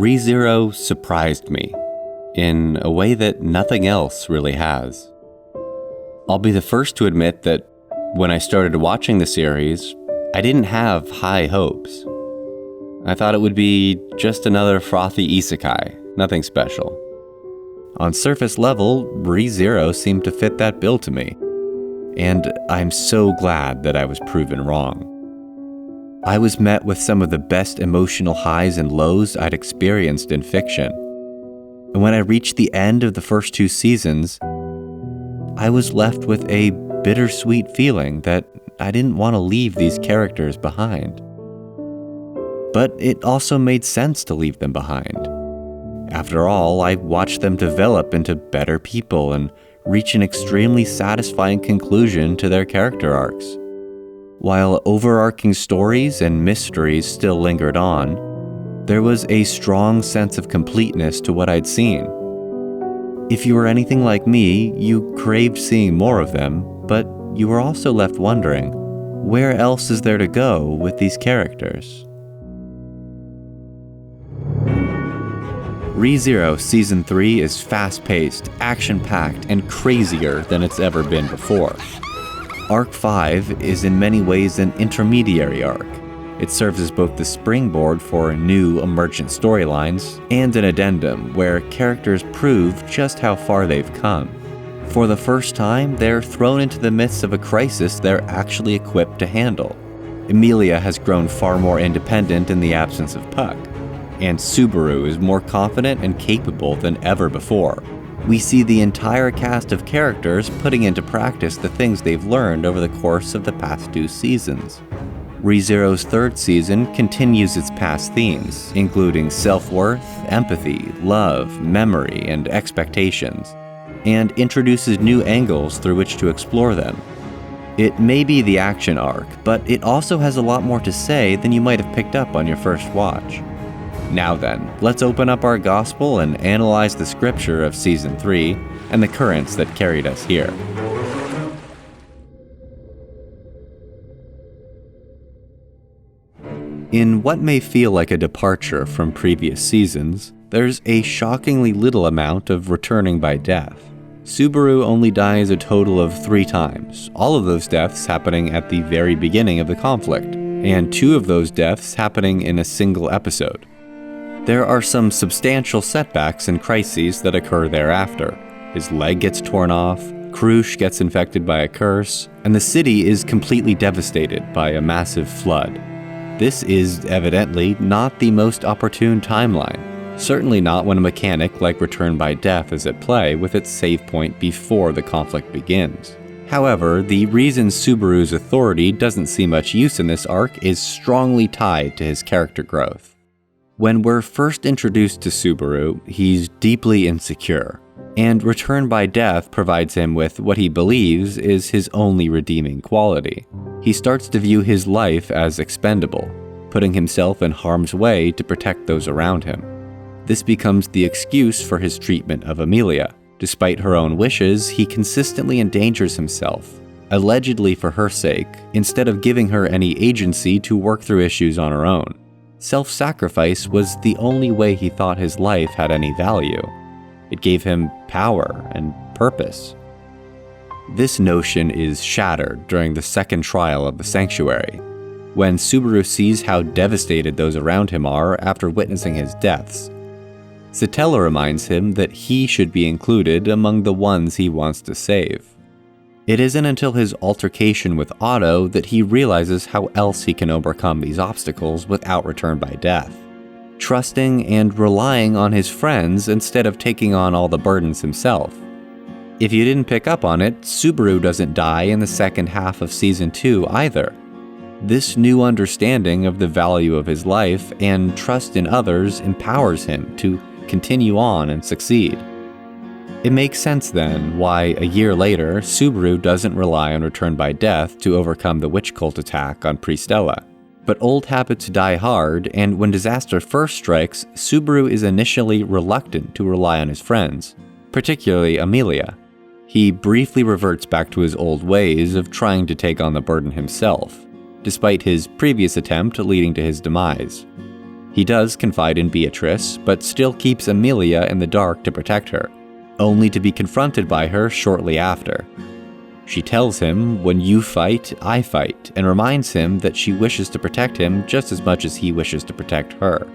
ReZero surprised me in a way that nothing else really has. I'll be the first to admit that when I started watching the series, I didn't have high hopes. I thought it would be just another frothy isekai, nothing special. On surface level, ReZero seemed to fit that bill to me, and I'm so glad that I was proven wrong. I was met with some of the best emotional highs and lows I'd experienced in fiction. And when I reached the end of the first 2 seasons, I was left with a bittersweet feeling that I didn't want to leave these characters behind. But it also made sense to leave them behind. After all, I watched them develop into better people and reach an extremely satisfying conclusion to their character arcs. While overarching stories and mysteries still lingered on, there was a strong sense of completeness to what I'd seen. If you were anything like me, you craved seeing more of them, but you were also left wondering, where else is there to go with these characters? ReZero Season 3 is fast-paced, action-packed, and crazier than it's ever been before. Arc 5 is in many ways an intermediary arc. It serves as both the springboard for new emergent storylines and an addendum where characters prove just how far they've come. For the first time, they're thrown into the midst of a crisis they're actually equipped to handle. Emilia has grown far more independent in the absence of Puck, and Subaru is more confident and capable than ever before. We see the entire cast of characters putting into practice the things they've learned over the course of the past 2 seasons. ReZero's 3rd season continues its past themes, including self-worth, empathy, love, memory, and expectations, and introduces new angles through which to explore them. It may be the action arc, but it also has a lot more to say than you might have picked up on your first watch. Now then, let's open up our gospel and analyze the scripture of Season 3 and the currents that carried us here. In what may feel like a departure from previous seasons, there's a shockingly little amount of returning by death. Subaru only dies a total of 3 times, all of those deaths happening at the very beginning of the conflict, and 2 of those deaths happening in a single episode. There are some substantial setbacks and crises that occur thereafter. His leg gets torn off, Krush gets infected by a curse, and the city is completely devastated by a massive flood. This is evidently not the most opportune timeline, certainly not when a mechanic like Return by Death is at play with its save point before the conflict begins. However, the reason Subaru's authority doesn't see much use in this arc is strongly tied to his character growth. When we're first introduced to Subaru, he's deeply insecure, and Return by Death provides him with what he believes is his only redeeming quality. He starts to view his life as expendable, putting himself in harm's way to protect those around him. This becomes the excuse for his treatment of Emilia. Despite her own wishes, he consistently endangers himself, allegedly for her sake, instead of giving her any agency to work through issues on her own. Self-sacrifice was the only way he thought his life had any value. It gave him power and purpose. This notion is shattered during the second trial of the Sanctuary, when Subaru sees how devastated those around him are after witnessing his deaths. Satella reminds him that he should be included among the ones he wants to save. It isn't until his altercation with Otto that he realizes how else he can overcome these obstacles without Return by Death. Trusting and relying on his friends instead of taking on all the burdens himself. If you didn't pick up on it, Subaru doesn't die in the second half of Season 2 either. This new understanding of the value of his life and trust in others empowers him to continue on and succeed. It makes sense then why, a year later, Subaru doesn't rely on Return by Death to overcome the witch cult attack on Priestella. But old habits die hard, and when disaster first strikes, Subaru is initially reluctant to rely on his friends, particularly Emilia. He briefly reverts back to his old ways of trying to take on the burden himself, despite his previous attempt leading to his demise. He does confide in Beatrice, but still keeps Amelia in the dark to protect her, only to be confronted by her shortly after. She tells him, "When you fight, I fight," and reminds him that she wishes to protect him just as much as he wishes to protect her.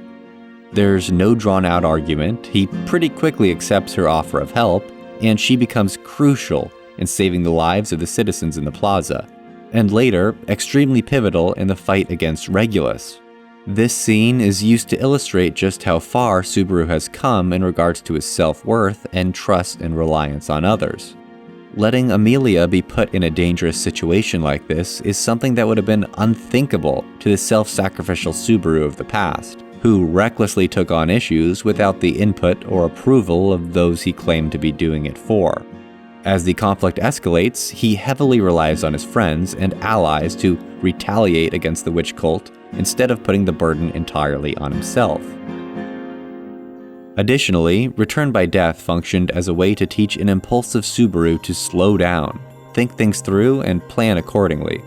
There's no drawn-out argument, he pretty quickly accepts her offer of help, and she becomes crucial in saving the lives of the citizens in the plaza, and later, extremely pivotal in the fight against Regulus. This scene is used to illustrate just how far Subaru has come in regards to his self-worth and trust and reliance on others. Letting Amelia be put in a dangerous situation like this is something that would have been unthinkable to the self-sacrificial Subaru of the past, who recklessly took on issues without the input or approval of those he claimed to be doing it for. As the conflict escalates, he heavily relies on his friends and allies to retaliate against the witch cult instead of putting the burden entirely on himself. Additionally, Return by Death functioned as a way to teach an impulsive Subaru to slow down, think things through, and plan accordingly.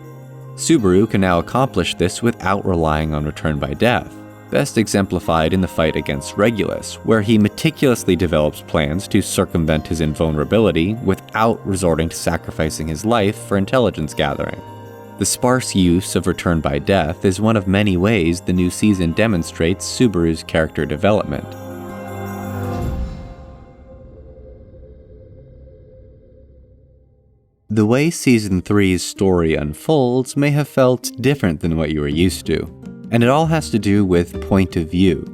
Subaru can now accomplish this without relying on Return by Death, best exemplified in the fight against Regulus, where he meticulously develops plans to circumvent his invulnerability without resorting to sacrificing his life for intelligence gathering. The sparse use of Return by Death is one of many ways the new season demonstrates Subaru's character development. The way Season 3's story unfolds may have felt different than what you were used to, and it all has to do with point of view.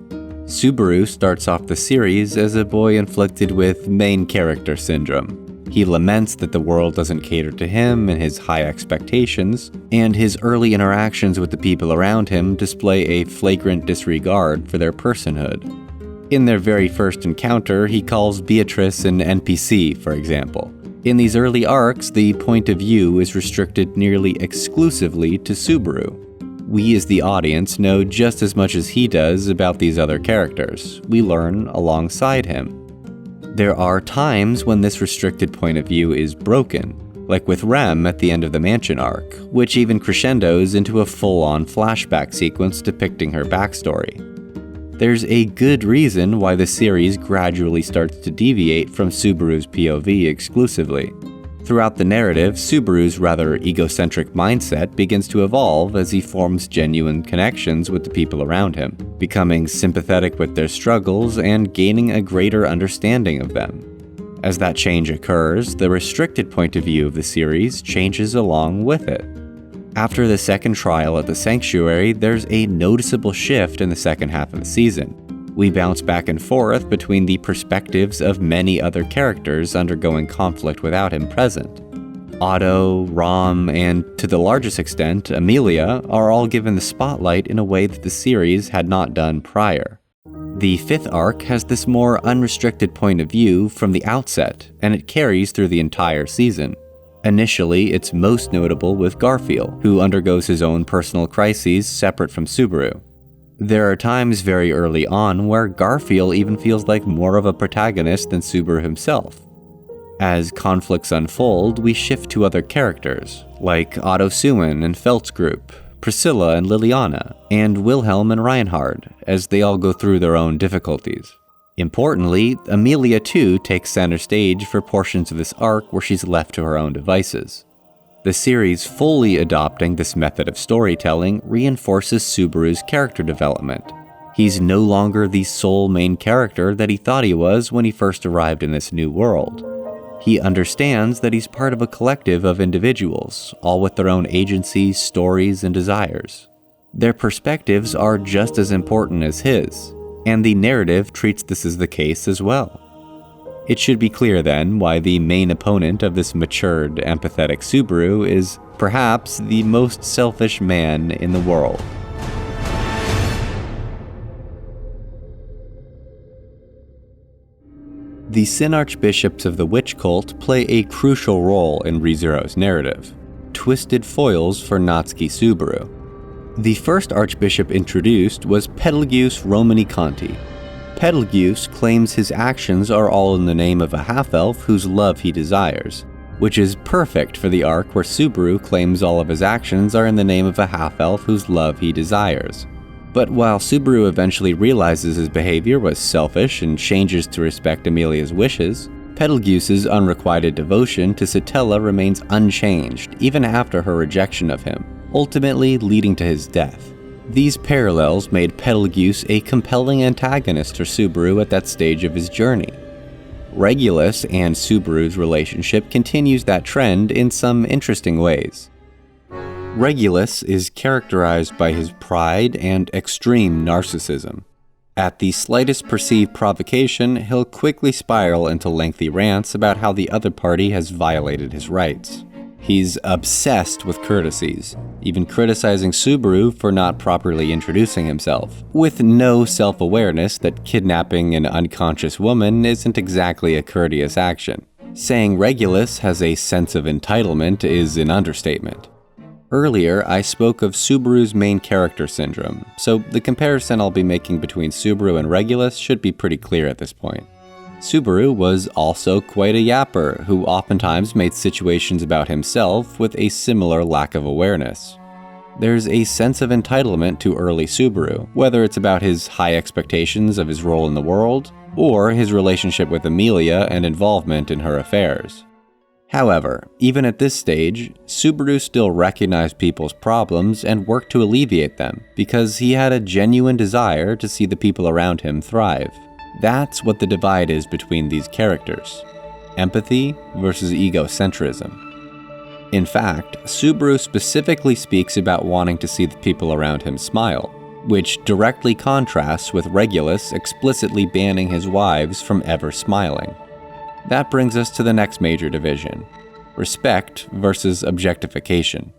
Subaru starts off the series as a boy inflicted with main character syndrome. He laments that the world doesn't cater to him and his high expectations, and his early interactions with the people around him display a flagrant disregard for their personhood. In their very first encounter, he calls Beatrice an NPC, for example. In these early arcs, the point of view is restricted nearly exclusively to Subaru. We as the audience know just as much as he does about these other characters. We learn alongside him. There are times when this restricted point of view is broken, like with Rem at the end of the Mansion arc, which even crescendos into a full-on flashback sequence depicting her backstory. There's a good reason why the series gradually starts to deviate from Subaru's POV exclusively. Throughout the narrative, Subaru's rather egocentric mindset begins to evolve as he forms genuine connections with the people around him, becoming sympathetic with their struggles and gaining a greater understanding of them. As that change occurs, the restricted point of view of the series changes along with it. After the second trial at the Sanctuary, there's a noticeable shift in the second half of the season. We bounce back and forth between the perspectives of many other characters undergoing conflict without him present. Otto, Rom, and to the largest extent, Amelia are all given the spotlight in a way that the series had not done prior. The fifth arc has this more unrestricted point of view from the outset, and it carries through the entire season. Initially, it's most notable with Garfield, who undergoes his own personal crises separate from Subaru. There are times very early on where Garfield even feels like more of a protagonist than Subaru himself. As conflicts unfold, we shift to other characters, like Otto Suin and Felt's group, Priscilla and Liliana, and Wilhelm and Reinhard, as they all go through their own difficulties. Importantly, Amelia too takes center stage for portions of this arc where she's left to her own devices. The series fully adopting this method of storytelling reinforces Subaru's character development. He's no longer the sole main character that he thought he was when he first arrived in this new world. He understands that he's part of a collective of individuals, all with their own agencies, stories, and desires. Their perspectives are just as important as his, and the narrative treats this as the case as well. It should be clear then why the main opponent of this matured, empathetic Subaru is perhaps the most selfish man in the world. The Sin Archbishops of the Witch Cult play a crucial role in ReZero's narrative, twisted foils for Natsuki Subaru. The first Archbishop introduced was Betelgeuse Romani Conti. Betelgeuse claims his actions are all in the name of a half-elf whose love he desires, which is perfect for the arc where Subaru claims all of his actions are in the name of a half-elf whose love he desires. But while Subaru eventually realizes his behavior was selfish and changes to respect Emilia's wishes, Betelgeuse's unrequited devotion to Satella remains unchanged even after her rejection of him, ultimately leading to his death. These parallels made Betelgeuse a compelling antagonist for Subaru at that stage of his journey. Regulus and Subaru's relationship continues that trend in some interesting ways. Regulus is characterized by his pride and extreme narcissism. At the slightest perceived provocation, he'll quickly spiral into lengthy rants about how the other party has violated his rights. He's obsessed with courtesies, even criticizing Subaru for not properly introducing himself, with no self-awareness that kidnapping an unconscious woman isn't exactly a courteous action. Saying Regulus has a sense of entitlement is an understatement. Earlier, I spoke of Subaru's main character syndrome, so the comparison I'll be making between Subaru and Regulus should be pretty clear at this point. Subaru was also quite a yapper, who oftentimes made situations about himself with a similar lack of awareness. There's a sense of entitlement to early Subaru, whether it's about his high expectations of his role in the world, or his relationship with Emilia and involvement in her affairs. However, even at this stage, Subaru still recognized people's problems and worked to alleviate them because he had a genuine desire to see the people around him thrive. That's what the divide is between these characters: empathy versus egocentrism. In fact, Subaru specifically speaks about wanting to see the people around him smile, which directly contrasts with Regulus explicitly banning his wives from ever smiling. That brings us to the next major division: respect versus objectification.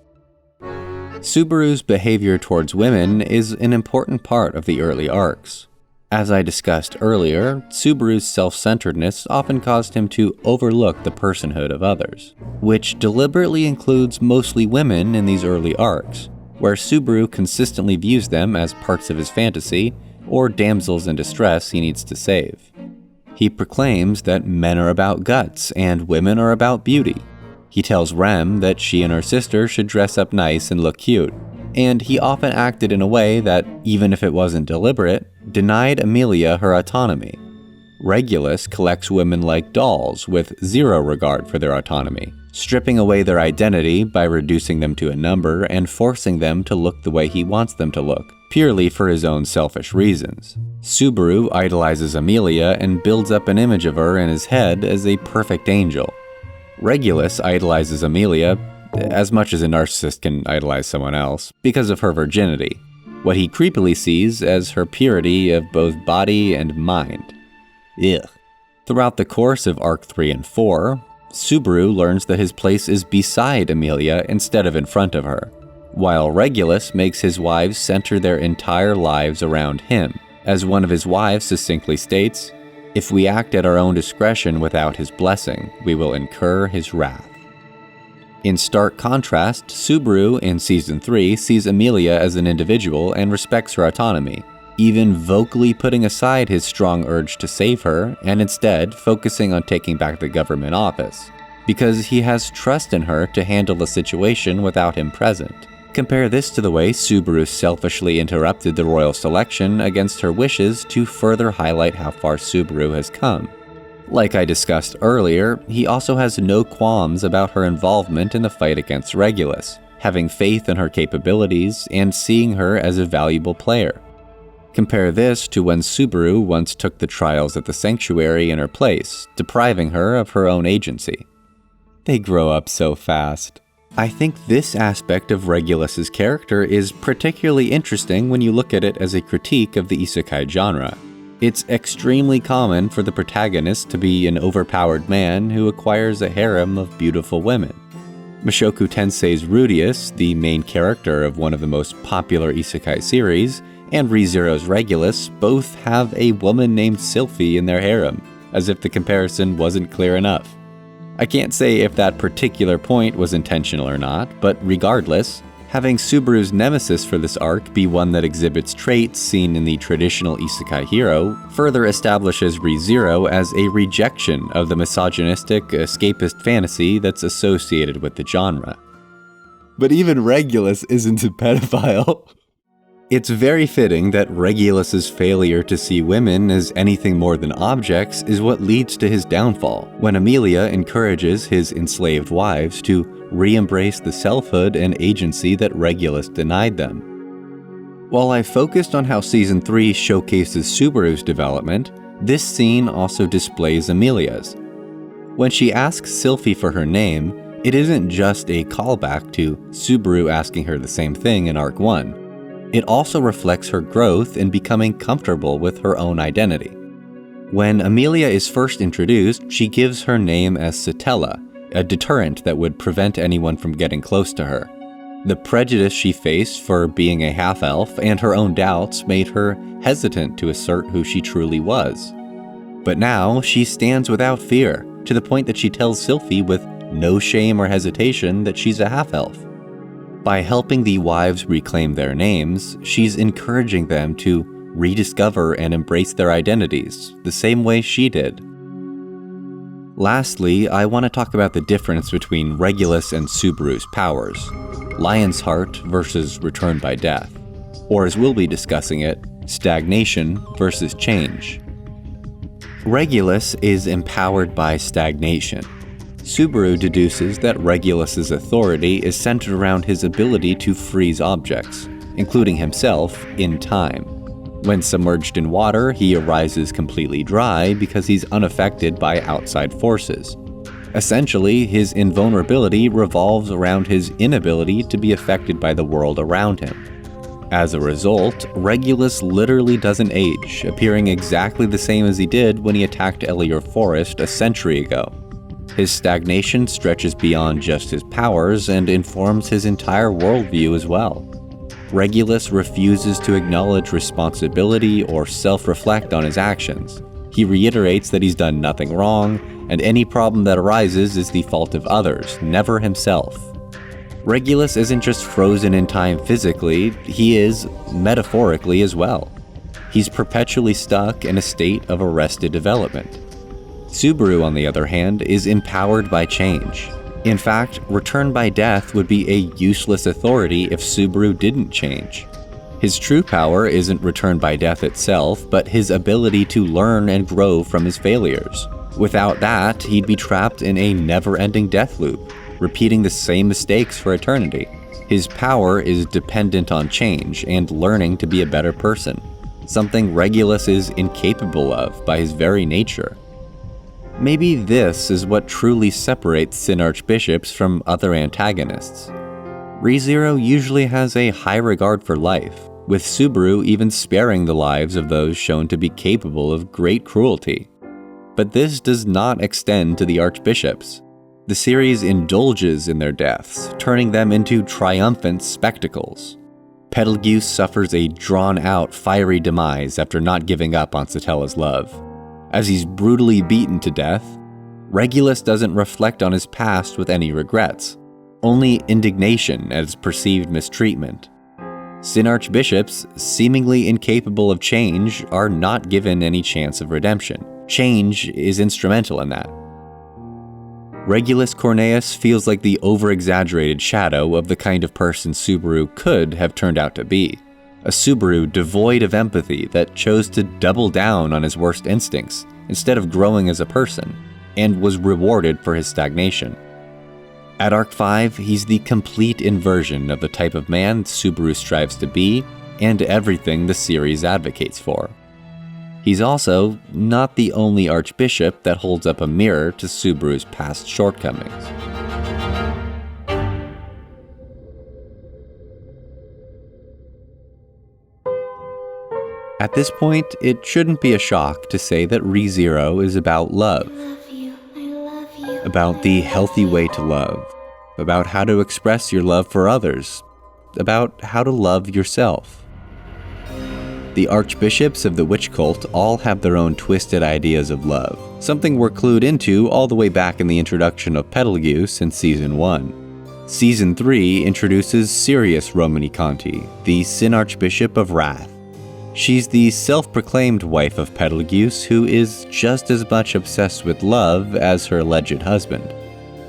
Subaru's behavior towards women is an important part of the early arcs. As I discussed earlier, Subaru's self-centeredness often caused him to overlook the personhood of others, which deliberately includes mostly women in these early arcs, where Subaru consistently views them as parts of his fantasy or damsels in distress he needs to save. He proclaims that men are about guts and women are about beauty. He tells Rem that she and her sister should dress up nice and look cute, and he often acted in a way that, even if it wasn't deliberate, denied Emilia her autonomy. Regulus collects women like dolls with zero regard for their autonomy, stripping away their identity by reducing them to a number and forcing them to look the way he wants them to look, purely for his own selfish reasons. Subaru idolizes Emilia and builds up an image of her in his head as a perfect angel. Regulus idolizes Emilia as much as a narcissist can idolize someone else, because of her virginity, what he creepily sees as her purity of both body and mind. Ugh. Throughout the course of Arc 3 and 4, Subaru learns that his place is beside Emilia instead of in front of her, while Regulus makes his wives center their entire lives around him. As one of his wives succinctly states, "If we act at our own discretion without his blessing, we will incur his wrath." In stark contrast, Subaru in Season 3 sees Emilia as an individual and respects her autonomy, even vocally putting aside his strong urge to save her and instead focusing on taking back the government office, because he has trust in her to handle the situation without him present. Compare this to the way Subaru selfishly interrupted the royal selection against her wishes to further highlight how far Subaru has come. Like I discussed earlier, he also has no qualms about her involvement in the fight against Regulus, having faith in her capabilities and seeing her as a valuable player. Compare this to when Subaru once took the trials at the sanctuary in her place, depriving her of her own agency. They grow up so fast. I think this aspect of Regulus's character is particularly interesting when you look at it as a critique of the isekai genre. It's extremely common for the protagonist to be an overpowered man who acquires a harem of beautiful women. Mushoku Tensei's Rudius, the main character of one of the most popular isekai series, and ReZero's Regulus both have a woman named Sylphie in their harem, as if the comparison wasn't clear enough. I can't say if that particular point was intentional or not, but regardless, having Subaru's nemesis for this arc be one that exhibits traits seen in the traditional isekai hero further establishes ReZero as a rejection of the misogynistic, escapist fantasy that's associated with the genre. But even Regulus isn't a pedophile. It's very fitting that Regulus's failure to see women as anything more than objects is what leads to his downfall, when Amelia encourages his enslaved wives to re-embrace the selfhood and agency that Regulus denied them. While I focused on how Season 3 showcases Subaru's development, this scene also displays Amelia's. When she asks Sylphie for her name, it isn't just a callback to Subaru asking her the same thing in Arc 1. It also reflects her growth in becoming comfortable with her own identity. When Amelia is first introduced, she gives her name as Satella, a deterrent that would prevent anyone from getting close to her. The prejudice she faced for being a half-elf and her own doubts made her hesitant to assert who she truly was. But now, she stands without fear, to the point that she tells Sylphie with no shame or hesitation that she's a half-elf. By helping the wives reclaim their names, she's encouraging them to rediscover and embrace their identities, the same way she did. Lastly, I want to talk about the difference between Regulus and Subaru's powers, Lion's Heart versus Return by Death, or as we'll be discussing it, stagnation versus change. Regulus is empowered by stagnation. Subaru deduces that Regulus's authority is centered around his ability to freeze objects, including himself, in time. When submerged in water, he arises completely dry because he's unaffected by outside forces. Essentially, his invulnerability revolves around his inability to be affected by the world around him. As a result, Regulus literally doesn't age, appearing exactly the same as he did when he attacked Elior Forest a century ago. His stagnation stretches beyond just his powers and informs his entire worldview as well. Regulus refuses to acknowledge responsibility or self-reflect on his actions. He reiterates that he's done nothing wrong, and any problem that arises is the fault of others, never himself. Regulus isn't just frozen in time physically, he is metaphorically as well. He's perpetually stuck in a state of arrested development. Subaru, on the other hand, is empowered by change. In fact, Return by Death would be a useless authority if Subaru didn't change. His true power isn't Return by Death itself, but his ability to learn and grow from his failures. Without that, he'd be trapped in a never-ending death loop, repeating the same mistakes for eternity. His power is dependent on change and learning to be a better person, something Regulus is incapable of by his very nature. Maybe this is what truly separates Sin Archbishops from other antagonists. ReZero usually has a high regard for life, with Subaru even sparing the lives of those shown to be capable of great cruelty. But this does not extend to the Archbishops. The series indulges in their deaths, turning them into triumphant spectacles. Betelgeuse suffers a drawn-out, fiery demise after not giving up on Satella's love. As he's brutally beaten to death, Regulus doesn't reflect on his past with any regrets, only indignation at his perceived mistreatment. Sin Archbishops, seemingly incapable of change, are not given any chance of redemption. Change is instrumental in that. Regulus Corneus feels like the over-exaggerated shadow of the kind of person Subaru could have turned out to be. A Subaru devoid of empathy that chose to double down on his worst instincts instead of growing as a person, and was rewarded for his stagnation. At Arc 5, he's the complete inversion of the type of man Subaru strives to be, and everything the series advocates for. He's also not the only Archbishop that holds up a mirror to Subaru's past shortcomings. At this point, it shouldn't be a shock to say that ReZero is about love. About the healthy way to love. About how to express your love for others. About how to love yourself. The Archbishops of the Witch Cult all have their own twisted ideas of love, something we're clued into all the way back in the introduction of Betelgeuse in Season 1. Season 3 introduces Sirius Romani Conti, the Sin Archbishop of Wrath. She's the self-proclaimed wife of Betelgeuse who is just as much obsessed with love as her alleged husband.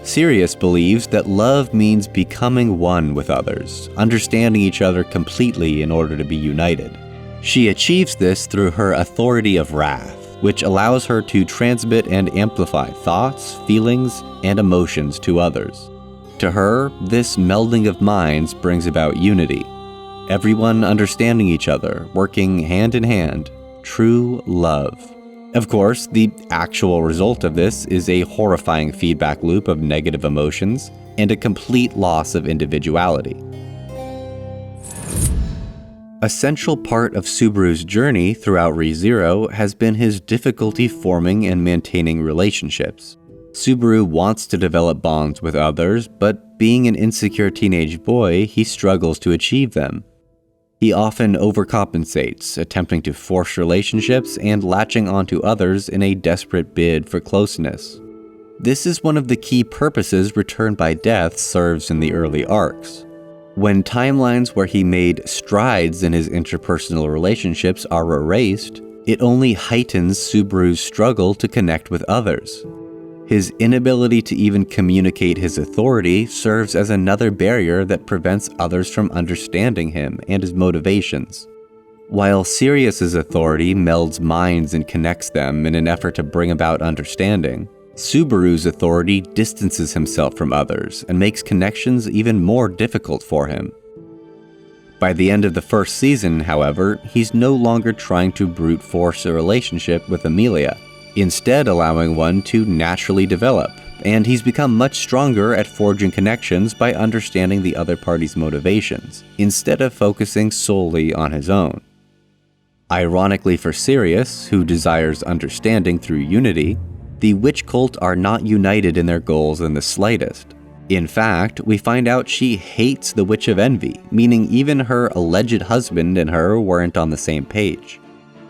Sirius believes that love means becoming one with others, understanding each other completely in order to be united. She achieves this through her authority of wrath, which allows her to transmit and amplify thoughts, feelings, and emotions to others. To her, this melding of minds brings about unity. Everyone understanding each other, working hand in hand, true love. Of course, the actual result of this is a horrifying feedback loop of negative emotions and a complete loss of individuality. A central part of Subaru's journey throughout ReZero has been his difficulty forming and maintaining relationships. Subaru wants to develop bonds with others, but being an insecure teenage boy, he struggles to achieve them. He often overcompensates, attempting to force relationships and latching onto others in a desperate bid for closeness. This is one of the key purposes Return by Death serves in the early arcs. When timelines where he made strides in his interpersonal relationships are erased, it only heightens Subaru's struggle to connect with others. His inability to even communicate his authority serves as another barrier that prevents others from understanding him and his motivations. While Sirius's authority melds minds and connects them in an effort to bring about understanding, Subaru's authority distances himself from others and makes connections even more difficult for him. By the end of the first season, however, he's no longer trying to brute force a relationship with Amelia, instead allowing one to naturally develop, and he's become much stronger at forging connections by understanding the other party's motivations, instead of focusing solely on his own. Ironically for Sirius, who desires understanding through unity, the witch cult are not united in their goals in the slightest. In fact, we find out she hates the Witch of Envy, meaning even her alleged husband and her weren't on the same page.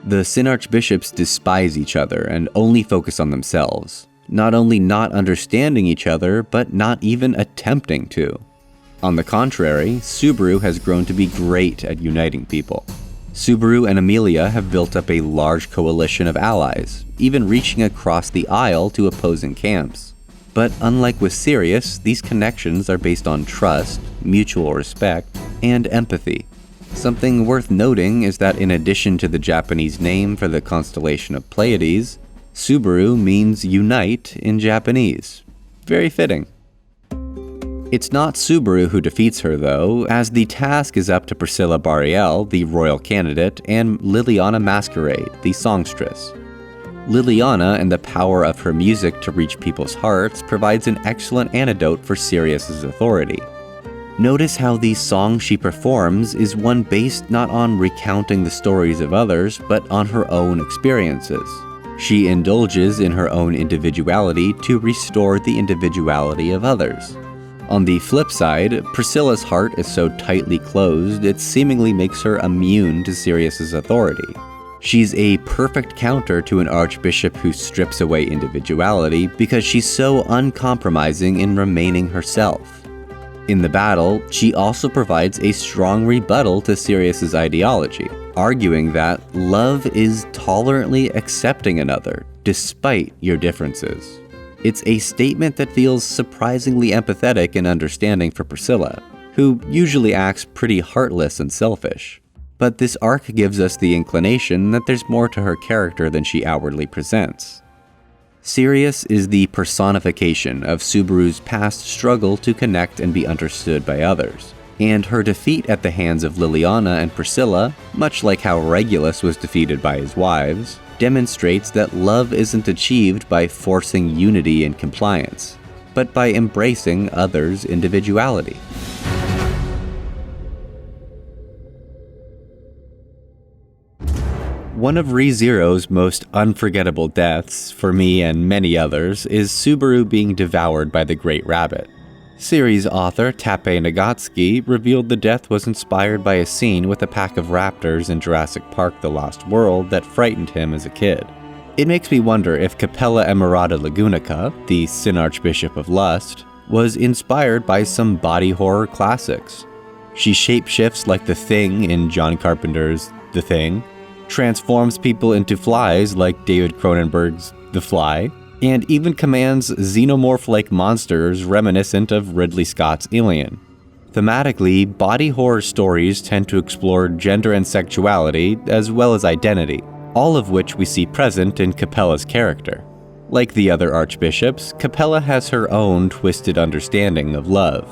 The Sin Archbishops despise each other and only focus on themselves, not only not understanding each other, but not even attempting to. On the contrary, Subaru has grown to be great at uniting people. Subaru and Amelia have built up a large coalition of allies, even reaching across the aisle to opposing camps. But unlike with Sirius, these connections are based on trust, mutual respect, and empathy. Something worth noting is that in addition to the Japanese name for the constellation of Pleiades, Subaru means unite in Japanese. Very fitting. It's not Subaru who defeats her though, as the task is up to Priscilla Bariel, the royal candidate, and Liliana Masquerade, the songstress. Liliana and the power of her music to reach people's hearts provides an excellent antidote for Sirius's authority. Notice how the song she performs is one based not on recounting the stories of others, but on her own experiences. She indulges in her own individuality to restore the individuality of others. On the flip side, Priscilla's heart is so tightly closed it seemingly makes her immune to Sirius's authority. She's a perfect counter to an archbishop who strips away individuality because she's so uncompromising in remaining herself. In the battle, she also provides a strong rebuttal to Sirius's ideology, arguing that love is tolerantly accepting another, despite your differences. It's a statement that feels surprisingly empathetic and understanding for Priscilla, who usually acts pretty heartless and selfish. But this arc gives us the inclination that there's more to her character than she outwardly presents. Sirius is the personification of Subaru's past struggle to connect and be understood by others, and her defeat at the hands of Liliana and Priscilla, much like how Regulus was defeated by his wives, demonstrates that love isn't achieved by forcing unity and compliance, but by embracing others' individuality. One of ReZero's most unforgettable deaths, for me and many others, is Subaru being devoured by the Great Rabbit. Series author Tappei Nagatsuki revealed the death was inspired by a scene with a pack of raptors in Jurassic Park: The Lost World that frightened him as a kid. It makes me wonder if Capella Emerauda Lagunica, the Sin Archbishop of Lust, was inspired by some body horror classics. She shapeshifts like the Thing in John Carpenter's The Thing, transforms people into flies like David Cronenberg's The Fly, and even commands xenomorph-like monsters reminiscent of Ridley Scott's Alien. Thematically, body horror stories tend to explore gender and sexuality, as well as identity, all of which we see present in Capella's character. Like the other archbishops, Capella has her own twisted understanding of love.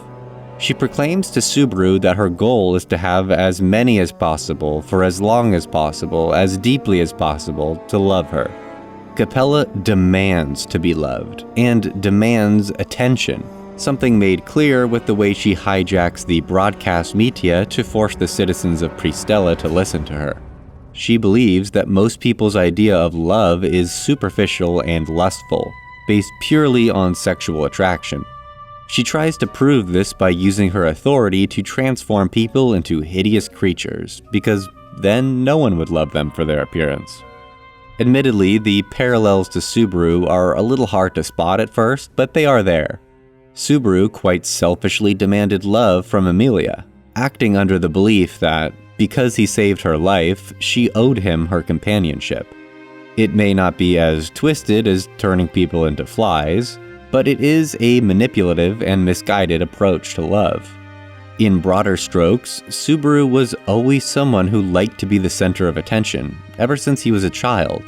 She proclaims to Subaru that her goal is to have as many as possible, for as long as possible, as deeply as possible, to love her. Capella demands to be loved, and demands attention, something made clear with the way she hijacks the broadcast media to force the citizens of Pristella to listen to her. She believes that most people's idea of love is superficial and lustful, based purely on sexual attraction. She tries to prove this by using her authority to transform people into hideous creatures, because then no one would love them for their appearance. Admittedly, the parallels to Subaru are a little hard to spot at first, but they are there. Subaru quite selfishly demanded love from Emilia, acting under the belief that, because he saved her life, she owed him her companionship. It may not be as twisted as turning people into flies, but it is a manipulative and misguided approach to love. In broader strokes, Subaru was always someone who liked to be the center of attention, ever since he was a child.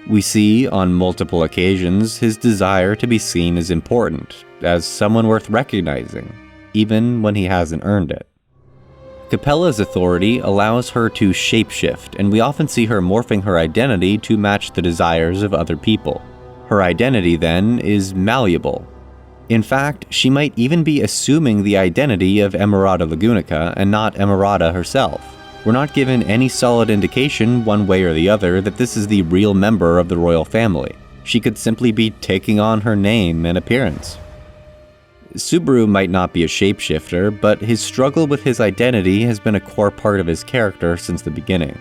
We see, on multiple occasions, his desire to be seen as important, as someone worth recognizing, even when he hasn't earned it. Capella's authority allows her to shapeshift, and we often see her morphing her identity to match the desires of other people. Her identity, then, is malleable. In fact, she might even be assuming the identity of Emerauda Lagunica and not Emerauda herself. We're not given any solid indication one way or the other that this is the real member of the royal family. She could simply be taking on her name and appearance. Subaru might not be a shapeshifter, but his struggle with his identity has been a core part of his character since the beginning.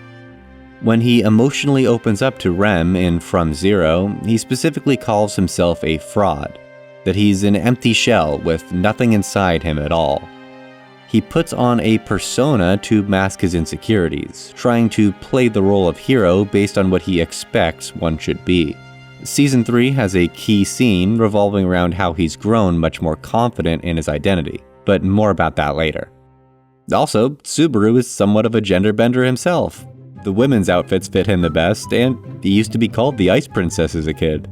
When he emotionally opens up to Rem in From Zero, he specifically calls himself a fraud, that he's an empty shell with nothing inside him at all. He puts on a persona to mask his insecurities, trying to play the role of hero based on what he expects one should be. Season 3 has a key scene revolving around how he's grown much more confident in his identity, but more about that later. Also, Subaru is somewhat of a gender bender himself. The women's outfits fit him the best, and he used to be called the Ice Princess as a kid.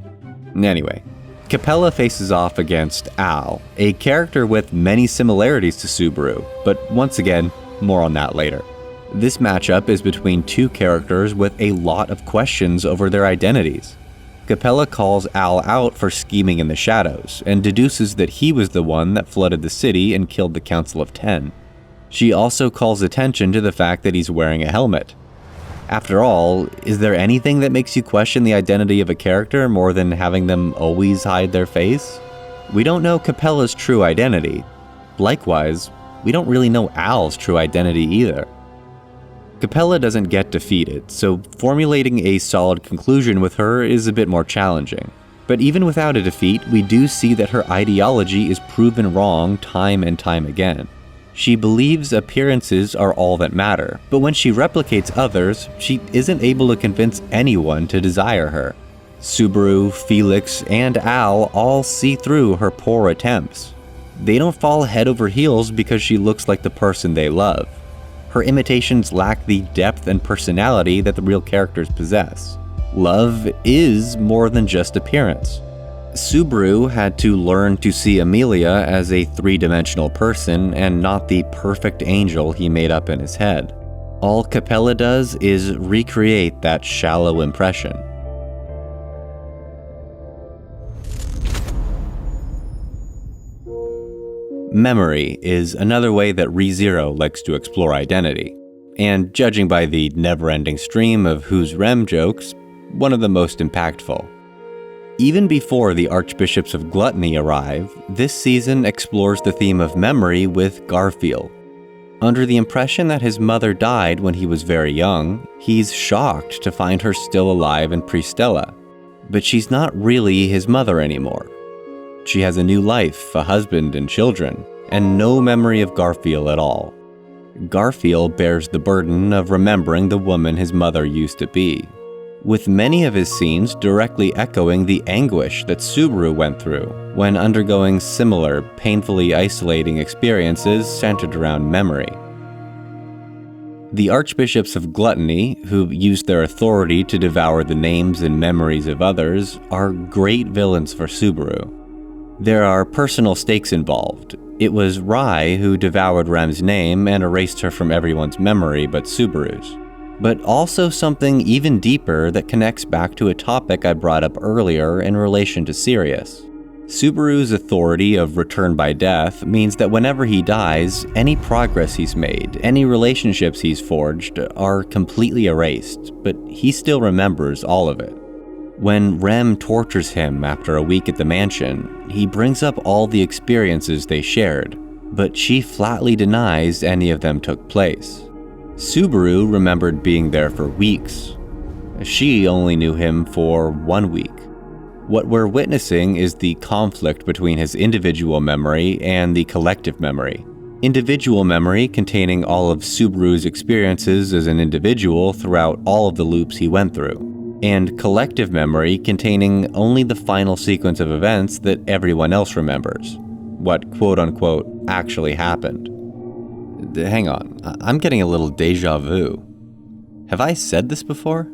Anyway, Capella faces off against Al, a character with many similarities to Subaru, but once again, more on that later. This matchup is between two characters with a lot of questions over their identities. Capella calls Al out for scheming in the shadows, and deduces that he was the one that flooded the city and killed the Council of Ten. She also calls attention to the fact that he's wearing a helmet. After all, is there anything that makes you question the identity of a character more than having them always hide their face? We don't know Capella's true identity. Likewise, we don't really know Al's true identity either. Capella doesn't get defeated, so formulating a solid conclusion with her is a bit more challenging. But even without a defeat, we do see that her ideology is proven wrong time and time again. She believes appearances are all that matter, but when she replicates others, she isn't able to convince anyone to desire her. Subaru, Felix, and Al all see through her poor attempts. They don't fall head over heels because she looks like the person they love. Her imitations lack the depth and personality that the real characters possess. Love is more than just appearance. Subaru had to learn to see Emilia as a three-dimensional person and not the perfect angel he made up in his head. All Capella does is recreate that shallow impression. Memory is another way that ReZero likes to explore identity, and judging by the never-ending stream of Who's Rem jokes, one of the most impactful. Even before the Archbishops of Gluttony arrive, this season explores the theme of memory with Garfield. Under the impression that his mother died when he was very young, he's shocked to find her still alive in Pristella. But she's not really his mother anymore. She has a new life, a husband and children, and no memory of Garfield at all. Garfield bears the burden of remembering the woman his mother used to be. with many of his scenes directly echoing the anguish that Subaru went through when undergoing similar, painfully isolating experiences centered around memory. The archbishops of Gluttony, who used their authority to devour the names and memories of others, are great villains for Subaru. There are personal stakes involved. It was Rai who devoured Rem's name and erased her from everyone's memory but Subaru's. But also something even deeper that connects back to a topic I brought up earlier in relation to Sirius. Subaru's authority of return by death means that whenever he dies, any progress he's made, any relationships he's forged, are completely erased, but he still remembers all of it. When Rem tortures him after a week at the mansion, he brings up all the experiences they shared, but she flatly denies any of them took place. Subaru remembered being there for weeks. She only knew him for 1 week. What we're witnessing is the conflict between his individual memory and the collective memory. Individual memory containing all of Subaru's experiences as an individual throughout all of the loops he went through, and collective memory containing only the final sequence of events that everyone else remembers, what quote-unquote actually happened. Hang on, I'm getting a little deja vu. Have I said this before?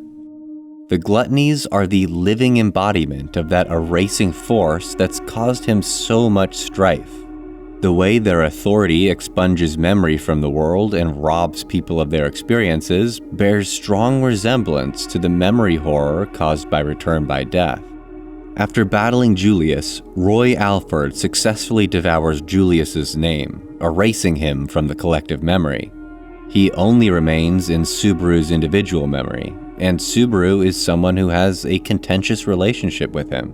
The Gluttonies are the living embodiment of that erasing force that's caused him so much strife. The way their authority expunges memory from the world and robs people of their experiences bears strong resemblance to the memory horror caused by return by death. After battling Julius, Roy Alford successfully devours Julius's name, erasing him from the collective memory. He only remains in Subaru's individual memory, and Subaru is someone who has a contentious relationship with him.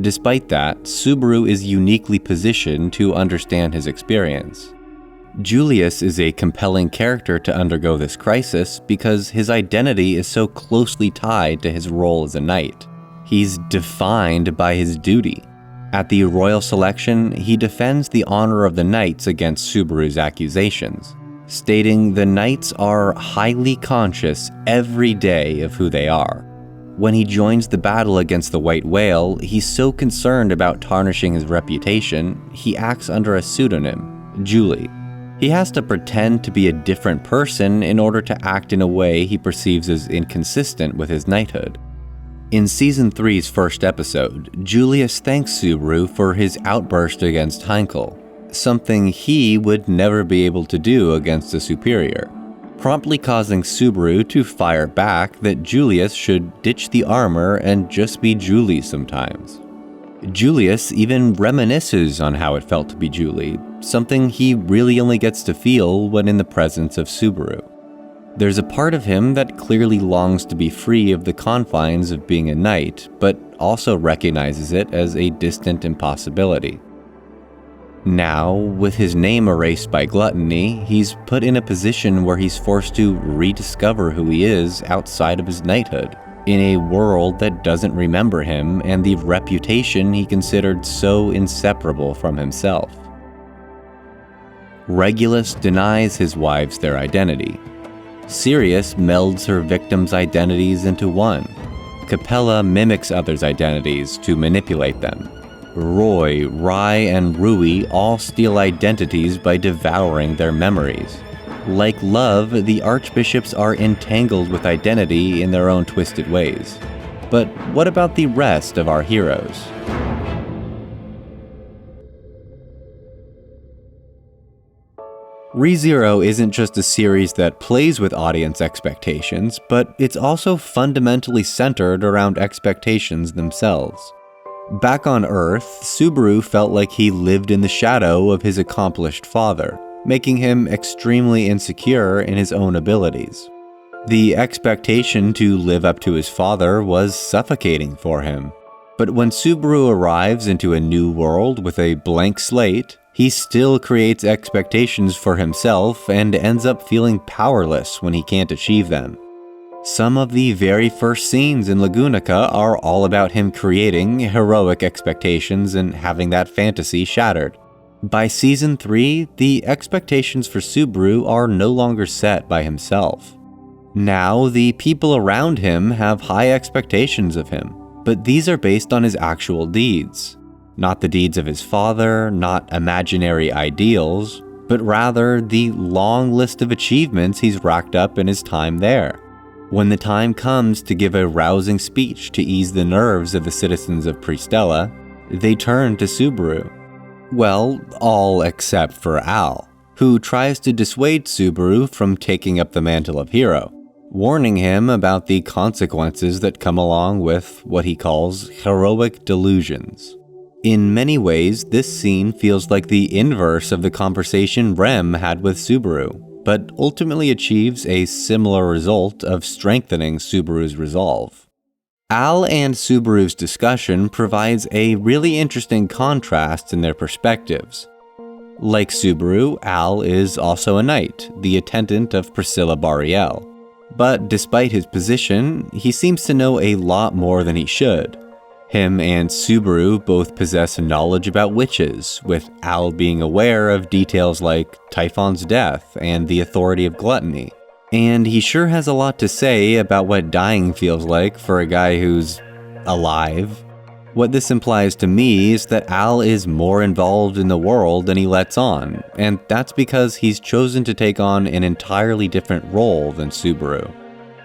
Despite that, Subaru is uniquely positioned to understand his experience. Julius is a compelling character to undergo this crisis because his identity is so closely tied to his role as a knight. He's defined by his duty. At the royal selection, he defends the honor of the knights against Subaru's accusations, stating the knights are highly conscious every day of who they are. When he joins the battle against the White Whale, he's so concerned about tarnishing his reputation, he acts under a pseudonym, Julie. He has to pretend to be a different person in order to act in a way he perceives as inconsistent with his knighthood. In Season 3's first episode, Julius thanks Subaru for his outburst against Heinkel, something he would never be able to do against a superior, promptly causing Subaru to fire back that Julius should ditch the armor and just be Julie sometimes. Julius even reminisces on how it felt to be Julie, something he really only gets to feel when in the presence of Subaru. There's a part of him that clearly longs to be free of the confines of being a knight, but also recognizes it as a distant impossibility. Now, with his name erased by Gluttony, he's put in a position where he's forced to rediscover who he is outside of his knighthood, in a world that doesn't remember him and the reputation he considered so inseparable from himself. Regulus denies his wives their identity. Sirius melds her victims' identities into one. Capella mimics others' identities to manipulate them. Roy, Rai, and Rui all steal identities by devouring their memories. Like love, the archbishops are entangled with identity in their own twisted ways. But what about the rest of our heroes? ReZero isn't just a series that plays with audience expectations, but it's also fundamentally centered around expectations themselves. Back on Earth, Subaru felt like he lived in the shadow of his accomplished father, making him extremely insecure in his own abilities. The expectation to live up to his father was suffocating for him. But when Subaru arrives into a new world with a blank slate, he still creates expectations for himself and ends up feeling powerless when he can't achieve them. Some of the very first scenes in Lagunica are all about him creating heroic expectations and having that fantasy shattered. By Season 3, the expectations for Subaru are no longer set by himself. Now, the people around him have high expectations of him, but these are based on his actual deeds. Not the deeds of his father, not imaginary ideals, but rather the long list of achievements he's racked up in his time there. When the time comes to give a rousing speech to ease the nerves of the citizens of Preamble, they turn to Subaru. Well, all except for Al, who tries to dissuade Subaru from taking up the mantle of hero, warning him about the consequences that come along with what he calls heroic delusions. In many ways, this scene feels like the inverse of the conversation Rem had with Subaru, but ultimately achieves a similar result of strengthening Subaru's resolve. Al and Subaru's discussion provides a really interesting contrast in their perspectives. Like Subaru, Al is also a knight, the attendant of Priscilla Bariel. But despite his position, he seems to know a lot more than he should. Him and Subaru both possess knowledge about witches, with Al being aware of details like Typhon's death and the authority of Gluttony. And he sure has a lot to say about what dying feels like for a guy who's alive. What this implies to me is that Al is more involved in the world than he lets on, and that's because he's chosen to take on an entirely different role than Subaru.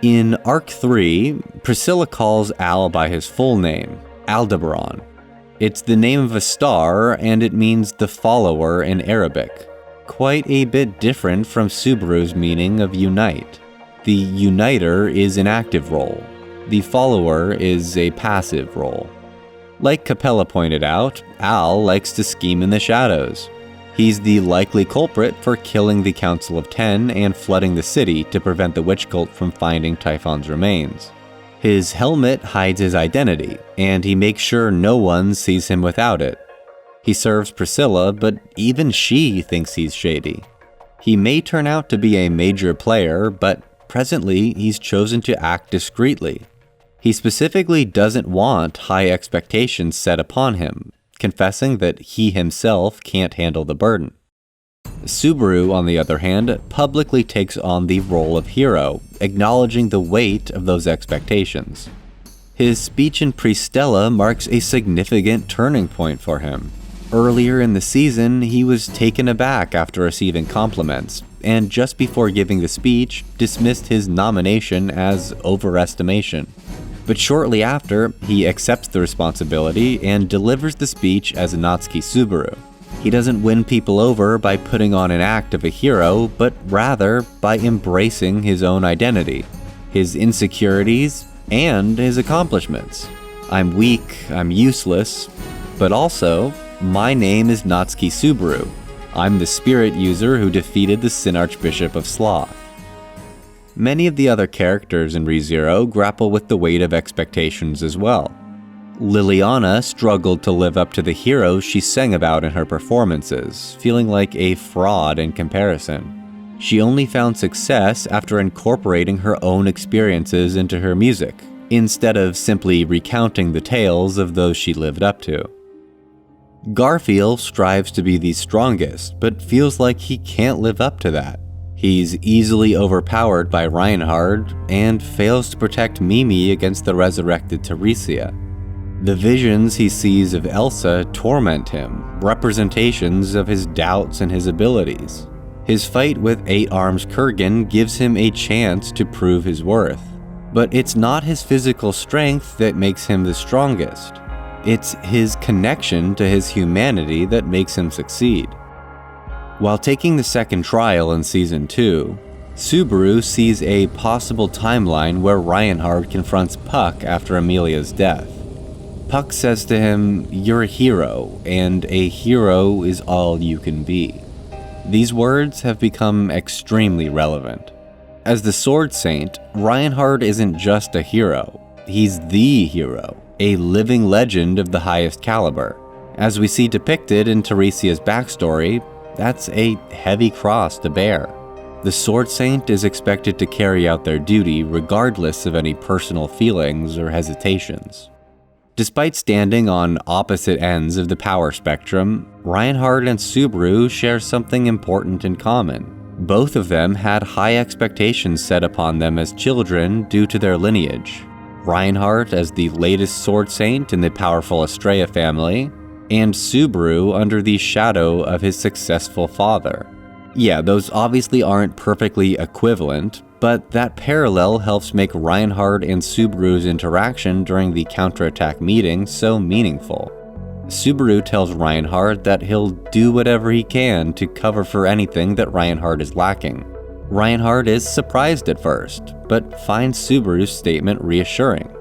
In Arc 3, Priscilla calls Al by his full name, Aldebaran. It's the name of a star, and it means the follower in Arabic. Quite a bit different from Subaru's meaning of unite. The uniter is an active role. The follower is a passive role. Like Capella pointed out, Al likes to scheme in the shadows. He's the likely culprit for killing the Council of Ten and flooding the city to prevent the witch cult from finding Typhon's remains. His helmet hides his identity, and he makes sure no one sees him without it. He serves Priscilla, but even she thinks he's shady. He may turn out to be a major player, but presently he's chosen to act discreetly. He specifically doesn't want high expectations set upon him, confessing that he himself can't handle the burden. Subaru, on the other hand, publicly takes on the role of hero, acknowledging the weight of those expectations. His speech in Pristella marks a significant turning point for him. Earlier in the season, he was taken aback after receiving compliments, and just before giving the speech, dismissed his nomination as overestimation. But shortly after, he accepts the responsibility and delivers the speech as Natsuki Subaru. He doesn't win people over by putting on an act of a hero, but rather by embracing his own identity, his insecurities, and his accomplishments. I'm weak, I'm useless, but also, my name is Natsuki Subaru. I'm the spirit user who defeated the Sin Archbishop of Sloth. Many of the other characters in ReZero grapple with the weight of expectations as well. Liliana struggled to live up to the heroes she sang about in her performances, feeling like a fraud in comparison. She only found success after incorporating her own experiences into her music, instead of simply recounting the tales of those she lived up to. Garfield strives to be the strongest, but feels like he can't live up to that. He's easily overpowered by Reinhard, and fails to protect Mimi against the resurrected Teresia. The visions he sees of Elsa torment him, representations of his doubts and his abilities. His fight with 8 Arms Kurgan gives him a chance to prove his worth. But it's not his physical strength that makes him the strongest. It's his connection to his humanity that makes him succeed. While taking the second trial in Season 2, Subaru sees a possible timeline where Reinhard confronts Puck after Amelia's death. Puck says to him, "You're a hero, and a hero is all you can be." These words have become extremely relevant. As the Sword Saint, Reinhard isn't just a hero, he's the hero, a living legend of the highest caliber. As we see depicted in Teresia's backstory, that's a heavy cross to bear. The Sword Saint is expected to carry out their duty regardless of any personal feelings or hesitations. Despite standing on opposite ends of the power spectrum, Reinhard and Subaru share something important in common. Both of them had high expectations set upon them as children due to their lineage. Reinhardt as the latest sword saint in the powerful Estrella family, and Subaru under the shadow of his successful father. Yeah, those obviously aren't perfectly equivalent, but that parallel helps make Reinhardt and Subaru's interaction during the counterattack meeting so meaningful. Subaru tells Reinhardt that he'll do whatever he can to cover for anything that Reinhardt is lacking. Reinhardt is surprised at first, but finds Subaru's statement reassuring.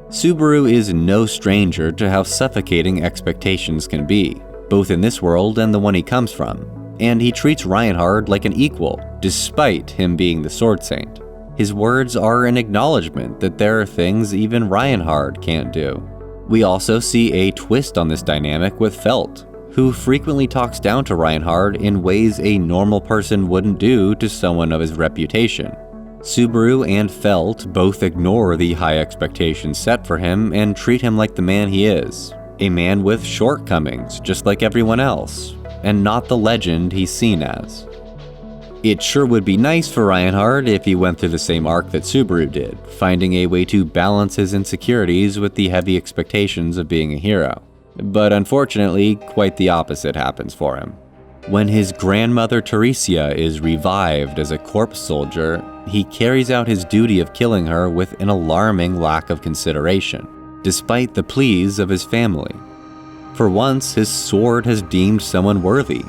Subaru is no stranger to how suffocating expectations can be, both in this world and the one he comes from, and he treats Reinhardt like an equal, despite him being the sword saint. His words are an acknowledgement that there are things even Reinhardt can't do. We also see a twist on this dynamic with Felt, who frequently talks down to Reinhardt in ways a normal person wouldn't do to someone of his reputation. Subaru and Felt both ignore the high expectations set for him and treat him like the man he is, a man with shortcomings just like everyone else, and not the legend he's seen as. It sure would be nice for Reinhardt if he went through the same arc that Subaru did, finding a way to balance his insecurities with the heavy expectations of being a hero. But unfortunately, quite the opposite happens for him. When his grandmother Teresia is revived as a corpse soldier, he carries out his duty of killing her with an alarming lack of consideration, despite the pleas of his family. For once, his sword has deemed someone worthy,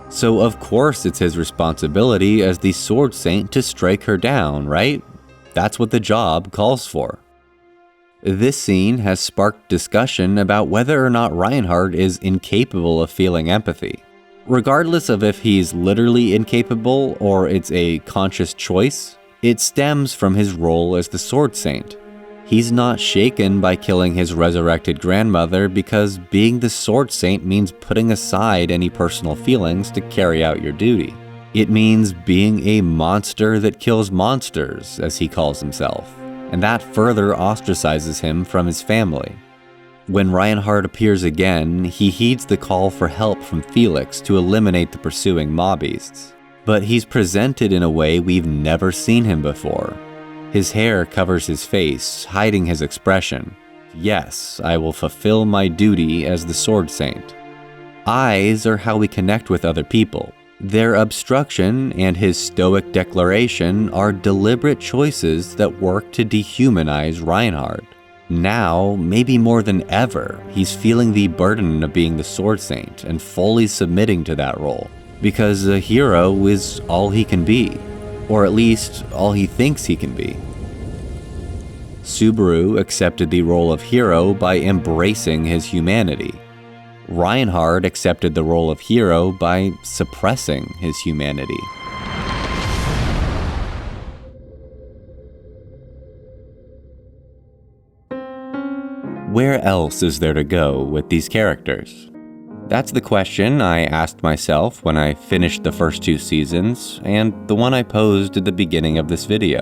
so of course it's his responsibility as the sword saint to strike her down, right? That's what the job calls for. This scene has sparked discussion about whether or not Reinhardt is incapable of feeling empathy. Regardless of if he's literally incapable or it's a conscious choice, it stems from his role as the sword saint. He's not shaken by killing his resurrected grandmother because being the sword saint means putting aside any personal feelings to carry out your duty. It means being a monster that kills monsters, as he calls himself, and that further ostracizes him from his family. When Reinhardt appears again, he heeds the call for help from Felix to eliminate the pursuing mob beasts. But he's presented in a way we've never seen him before. His hair covers his face, hiding his expression. Yes, I will fulfill my duty as the sword saint. Eyes are how we connect with other people. Their obstruction and his stoic declaration are deliberate choices that work to dehumanize Reinhardt. Now, maybe more than ever, he's feeling the burden of being the sword saint and fully submitting to that role, because a hero is all he can be, or at least all he thinks he can be. Subaru accepted the role of hero by embracing his humanity. Reinhardt accepted the role of hero by suppressing his humanity. Where else is there to go with these characters? That's the question I asked myself when I finished the first 2 seasons, and the one I posed at the beginning of this video.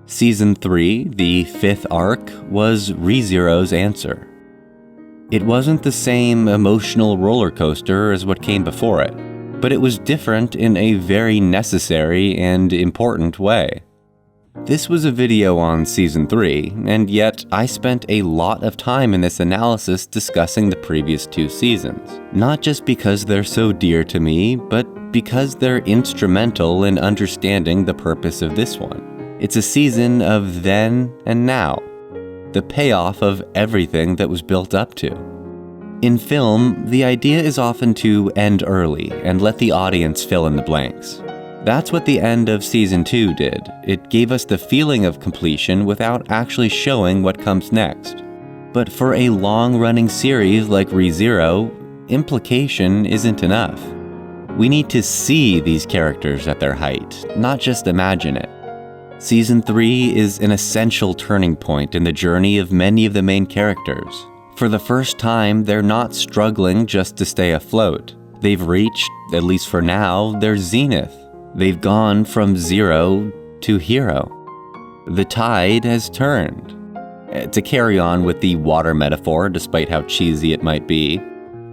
Season 3, the 5th arc, was ReZero's answer. It wasn't the same emotional roller coaster as what came before it, but it was different in a very necessary and important way. This was a video on Season 3, and yet I spent a lot of time in this analysis discussing the previous 2 seasons. Not just because they're so dear to me, but because they're instrumental in understanding the purpose of this one. It's a season of then and now, the payoff of everything that was built up to. In film, the idea is often to end early and let the audience fill in the blanks. That's what the end of Season 2 did. It gave us the feeling of completion without actually showing what comes next. But for a long-running series like ReZero, implication isn't enough. We need to see these characters at their height, not just imagine it. Season 3 is an essential turning point in the journey of many of the main characters. For the first time, they're not struggling just to stay afloat. They've reached, at least for now, their zenith. They've gone from zero to hero. The tide has turned. To carry on with the water metaphor, despite how cheesy it might be,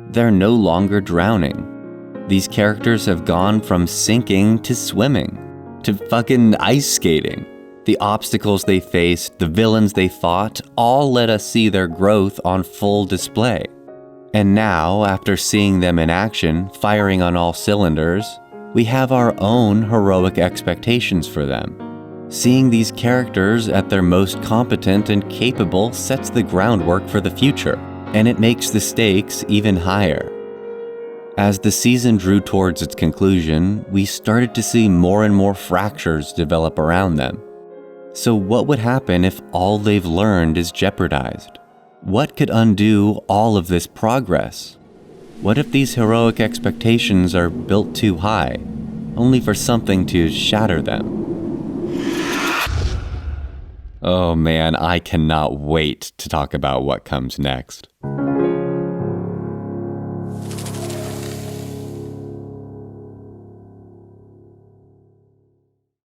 they're no longer drowning. These characters have gone from sinking to swimming, to fucking ice skating. The obstacles they faced, the villains they fought, all let us see their growth on full display. And now, after seeing them in action, firing on all cylinders, we have our own heroic expectations for them. Seeing these characters at their most competent and capable sets the groundwork for the future, and it makes the stakes even higher. As the season drew towards its conclusion, we started to see more and more fractures develop around them. So what would happen if all they've learned is jeopardized? What could undo all of this progress? What if these heroic expectations are built too high, only for something to shatter them? Oh man, I cannot wait to talk about what comes next.